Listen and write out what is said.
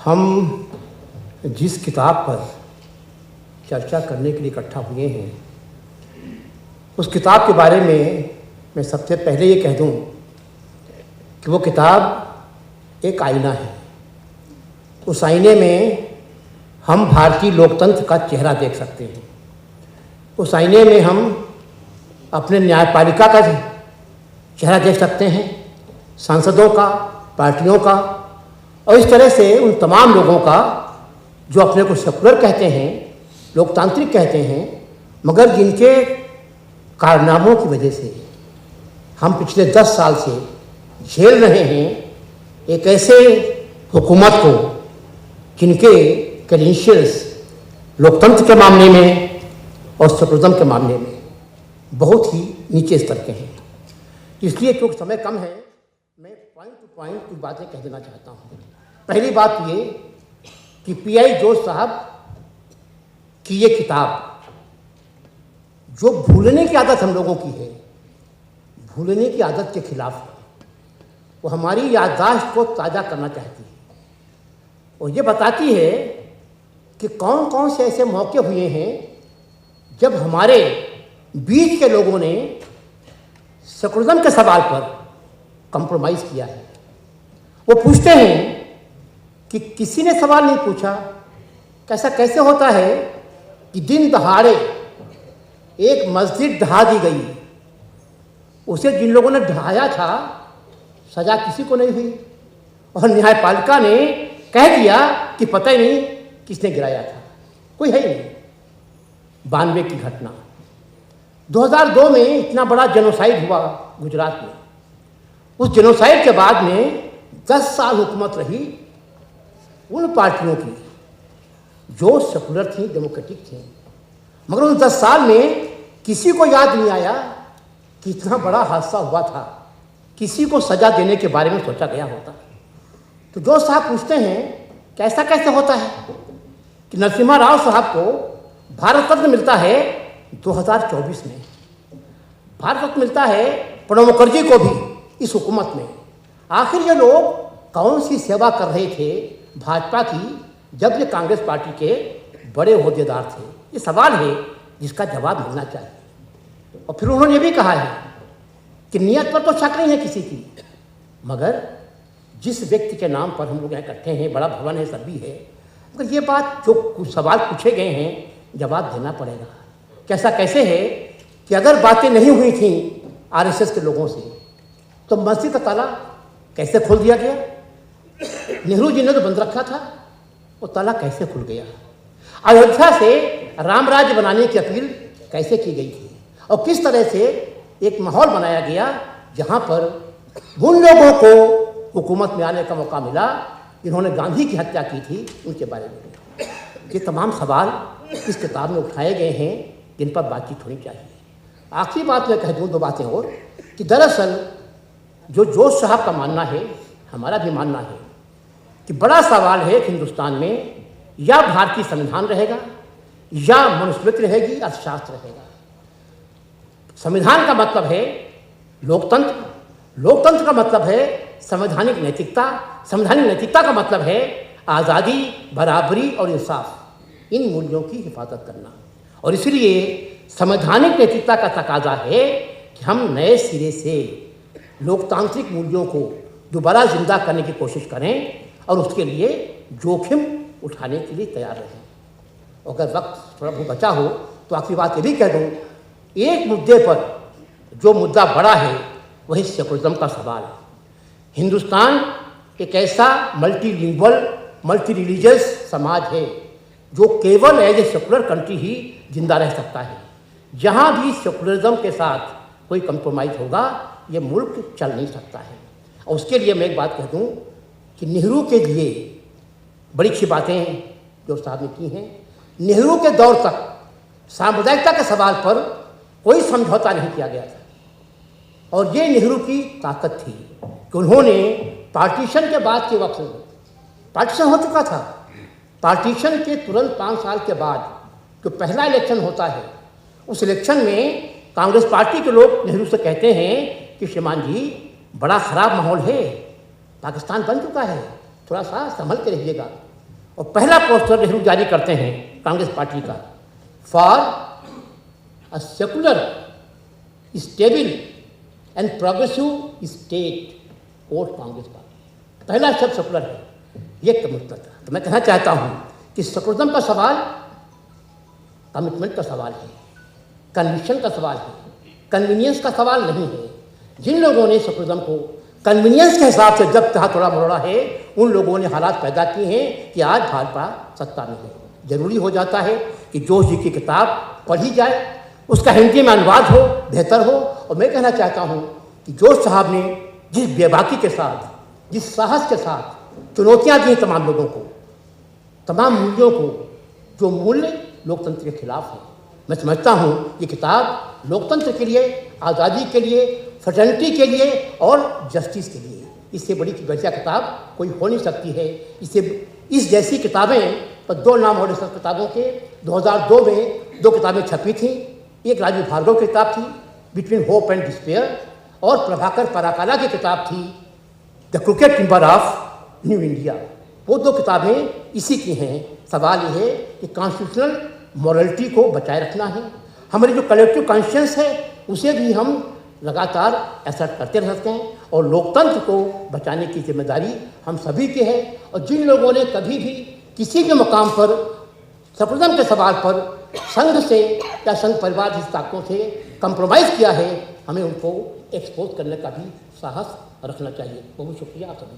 हम जिस किताब पर चर्चा करने के लिए इकट्ठा हुए हैं उस किताब के बारे में मैं सबसे पहले ये कह दूं कि वो किताब एक आईना है। उस आईने में हम भारतीय लोकतंत्र का चेहरा देख सकते हैं। उस आईने में हम अपने न्यायपालिका का चेहरा देख सकते हैं, सांसदों का, पार्टियों का, और इस तरह से उन तमाम लोगों का जो अपने को सेकुलर कहते हैं, लोकतांत्रिक कहते हैं, मगर जिनके कारनामों की वजह से हम पिछले 10 साल से झेल रहे हैं एक ऐसे हुकूमत को जिनके क्रेडेंशियल्स लोकतंत्र के मामले में और सेकुलरिज्म के मामले में बहुत ही नीचे स्तर के हैं। इसलिए क्योंकि समय कम है, मैं पॉइंट टू पॉइंट कुछ बातें कह देना चाहता हूँ। पहली बात ये कि पीआई जोश साहब की ये किताब जो भूलने की आदत हम लोगों की है, भूलने की आदत के खिलाफ है। वो हमारी याददाश्त को ताज़ा करना चाहती है और ये बताती है कि कौन कौन से ऐसे मौके हुए हैं जब हमारे बीच के लोगों ने सेकुलरिज्म के सवाल पर कंप्रोमाइज़ किया है। वो पूछते हैं कि किसी ने सवाल नहीं पूछा कैसा कैसे होता है कि दिन दहाड़े एक मस्जिद ढहा दी गई, उसे जिन लोगों ने ढहाया था सजा किसी को नहीं हुई और न्यायपालिका ने कह दिया कि पता ही नहीं किसने गिराया था, कोई है ही नहीं। 92 की घटना, 2002 में इतना बड़ा जेनोसाइड हुआ गुजरात में। उस जेनोसाइड के बाद में 10 साल हुकूमत रही उन पार्टियों की जो सेकुलर थी, डेमोक्रेटिक थी, मगर उन 10 साल में किसी को याद नहीं आया कि इतना बड़ा हादसा हुआ था, किसी को सजा देने के बारे में सोचा गया होता। तो जो साहब पूछते हैं कैसा कैसे होता है कि नरसिम्हा राव साहब को भारत रत्न मिलता है 2024 में, भारत रत्न मिलता है प्रणब मुखर्जी को भी इस हुकूमत में। आखिर ये लोग कौन सी सेवा कर रहे थे भाजपा की जब ये कांग्रेस पार्टी के बड़े ओहदेदार थे? ये सवाल है जिसका जवाब मिलना चाहिए। और फिर उन्होंने ये भी कहा है कि नियत पर तो शक नहीं है किसी की, मगर जिस व्यक्ति के नाम पर हम लोग यहाँ इकट्ठे हैं, बड़ा भवन है, सब भी है, मगर ये बात जो कुछ सवाल पूछे गए हैं जवाब देना पड़ेगा। कैसा कैसे है कि अगर बातें नहीं हुई थी आरएसएस के लोगों से तो मस्जिद का ताला कैसे खोल दिया गया? नेहरू जी ने तो बंद रखा था, वो ताला कैसे खुल गया? अयोध्या से राम राज्य बनाने की अपील कैसे की गई थी और किस तरह से एक माहौल बनाया गया जहां पर उन लोगों को हुकूमत में आने का मौका मिला जिन्होंने गांधी की हत्या की थी, उनके बारे में। ये तमाम सवाल इस किताब में उठाए गए हैं जिन पर बातचीत होनी चाहिए। आखिरी बात मैं कह दूँ, 2 बातें और, कि दरअसल जो जोश साहब का मानना है, हमारा भी मानना है कि बड़ा सवाल है कि हिंदुस्तान में या भारतीय संविधान रहेगा या मनुस्मृति रहेगी, अर्थशास्त्र रहेगा। संविधान का मतलब है लोकतंत्र, लोकतंत्र का मतलब है संवैधानिक नैतिकता, संवैधानिक नैतिकता का मतलब है आज़ादी, बराबरी और इंसाफ, इन मूल्यों की हिफाजत करना। और इसलिए संवैधानिक नैतिकता का तकाजा है कि हम नए सिरे से लोकतांत्रिक मूल्यों को दोबारा जिंदा करने की कोशिश करें और उसके लिए जोखिम उठाने के लिए तैयार रहें। अगर वक्त थोड़ा बहुत बचा हो तो आखिरी बात ये भी कह दूँ, एक मुद्दे पर जो मुद्दा बड़ा है वही सेकुलरिज्म का सवाल है। हिंदुस्तान एक ऐसा मल्टीलिंगुअल, मल्टी रिलीजियस समाज है जो केवल एज ए सेकुलर कंट्री ही जिंदा रह सकता है। जहाँ भी सेकुलरिज्म के साथ कोई कंप्रोमाइज़ होगा ये मुल्क चल नहीं सकता है। और उसके लिए मैं एक बात कह दूँ कि नेहरू के लिए बड़ी अच्छी बातें जो साहब ने की हैं। नेहरू के दौर तक सांप्रदायिकता के सवाल पर कोई समझौता नहीं किया गया था और ये नेहरू की ताकत थी कि उन्होंने पार्टीशन के बाद के वक्त, पार्टीशन हो चुका था, पार्टीशन के तुरंत 5 साल के बाद जो पहला इलेक्शन होता है, उस इलेक्शन में कांग्रेस पार्टी के लोग नेहरू से कहते हैं कि श्रीमान जी बड़ा ख़राब माहौल है, पाकिस्तान बन चुका है, थोड़ा सा संभल के रहिएगा। और पहला पोस्टर नेहरू जारी करते हैं कांग्रेस पार्टी का, for a secular stable and progressive state, vote Congress party. पहला शब्द सेकुलर है, ये कमिटमेंट था। तो मैं कहना चाहता हूँ कि सेकुलरिज्म का सवाल कमिटमेंट का सवाल है, कन्विक्शन का सवाल है, कन्वीनियंस का सवाल नहीं है। जिन लोगों ने सेकुलरिज्म को कन्वीनियंस के हिसाब से जब कहा थोड़ा मरोड़ा है, उन लोगों ने हालात पैदा किए हैं कि आज भाजपा सत्ता में है। जरूरी हो जाता है कि जोश जी की किताब पढ़ी जाए, उसका हिंदी में अनुवाद हो, बेहतर हो। और मैं कहना चाहता हूँ कि जोश साहब ने जिस बेबाकी के साथ, जिस साहस के साथ चुनौतियाँ दी तमाम लोगों को, तमाम मूल्यों को, जो मूल्य लोकतंत्र के खिलाफ हैं, मैं समझता हूँ ये किताब लोकतंत्र के लिए, आज़ादी के लिए, फ्रेटर्निटी के लिए और जस्टिस के लिए, इससे बड़ी बढ़िया किताब कोई हो नहीं सकती है। इस जैसी किताबें पर दो नाम और रिसर्च किताबों के 2002 में 2 किताबें छपी थीं। एक राजू भार्गव की किताब थी बिटवीन होप एंड डिस्पेयर, और प्रभाकर पराकाला की किताब थी the cricket timber of new India. वो 2 किताबें इसी की हैं। सवाल ये है कि कॉन्स्टिट्यूशनल मॉरलिटी को बचाए रखना है, हमारी जो कलेक्टिव कॉन्शियंस है उसे भी हम लगातार असर्ट करते रह सकते हैं, और लोकतंत्र को बचाने की जिम्मेदारी हम सभी की है। और जिन लोगों ने कभी भी किसी भी मुकाम पर सेकुलरिज्म के सवाल पर संघ से या संघ परिवार की ताकतों से कंप्रोमाइज़ किया है, हमें उनको एक्सपोज करने का भी साहस रखना चाहिए। बहुत शुक्रिया आप सभी।